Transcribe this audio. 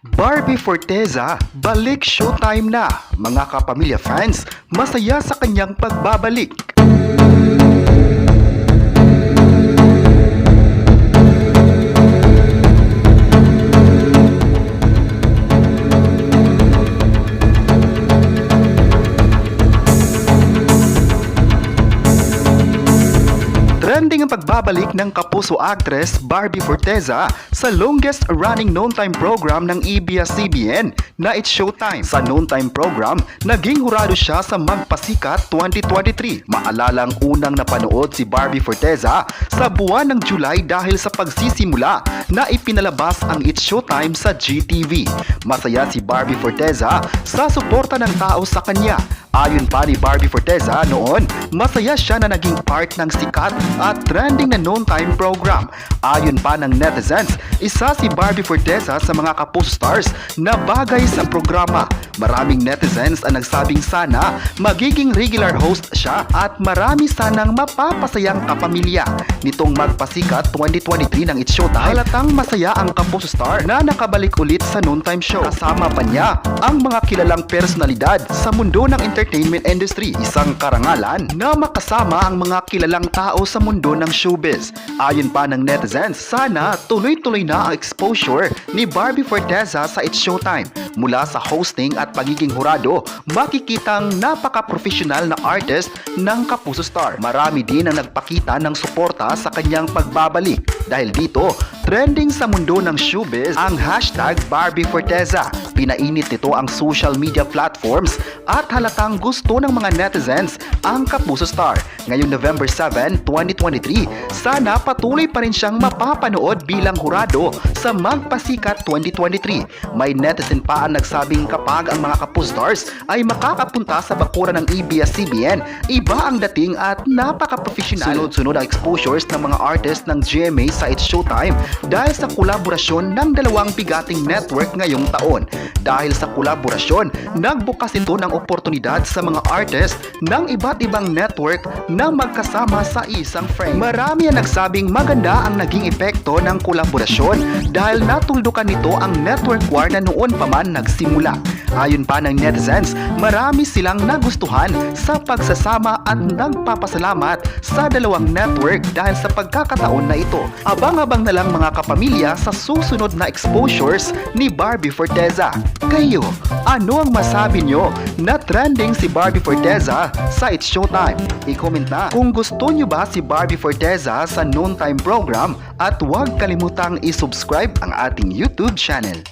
Barbie Forteza, balik showtime na! Mga kapamilya fans, masaya sa kanyang pagbabalik. Trending ang pagbabalik ng kapuso actress Barbie Forteza sa longest running noon time program ng ABS-CBN na It's Showtime. Sa noon time program, naging hurado siya sa Magpasikat 2023. Maalalang unang napanood si Barbie Forteza sa buwan ng July dahil sa pagsisimula na ipinalabas ang It's Showtime sa GTV. Masaya si Barbie Forteza sa suporta ng tao sa kanya. Ayon pa ni Barbie Forteza noon, masaya siya na naging part ng sikat at trending na noon time program. Ayon pa ng netizens, isa si Barbie Forteza sa mga kapuso stars na bagay sa programa. Maraming netizens ang nagsabing sana magiging regular host siya at marami sanang mapapasayang kapamilya. Nitong Magpasikat 2023 ng It's Showtime, halatang masaya ang kapuso star na nakabalik ulit sa noon time show. Kasama pa niya ang mga kilalang personalidad sa mundo ng entertainment industry, isang karangalan na makasama ang mga kilalang tao sa mundo ng showbiz. Ayon pa ng netizens, sana tuloy-tuloy na ang exposure ni Barbie Forteza sa It's Showtime. Mula sa hosting at pagiging hurado, makikitang napaka-professional na artist ng kapuso star. Marami din ang nagpakita ng suporta sa kanyang pagbabalik. Dahil dito, trending sa mundo ng showbiz ang hashtag Barbie Forteza. Pinainit nito ang social media platforms at halatang gusto ng mga netizens ang kapuso star. Ngayong November 7, 2023, sana patuloy pa rin siyang mapapanood bilang hurado sa Magpasikat 2023. May netizen pa ang nagsabing kapag ang mga kapuso stars ay makakapunta sa bakuran ng ABS-CBN, iba ang dating at napaka-professional. Sunod-sunod ang exposures ng mga artist ng GMA sa It's Showtime dahil sa kolaborasyon ng dalawang bigating network ngayong taon. Dahil sa kolaborasyon, nagbukas ito ng oportunidad sa mga artist ng iba't ibang network na magkasama sa isang frame. Marami ang nagsabing maganda ang naging epekto ng kolaborasyon dahil natuldukan nito ang network war na noon pa man nagsimula. Ayon pa ng netizens, marami silang nagustuhan sa pagsasama at nagpapasalamat sa dalawang network dahil sa pagkakataon na ito. Abang-abang na lang mga kapamilya sa susunod na exposures ni Barbie Forteza. Kayo, ano ang masabi nyo na trending si Barbie Forteza sa It's Showtime? I-comment na kung gusto nyo ba si Barbie Forteza sa noon time program at huwag kalimutang i-subscribe ang ating YouTube channel.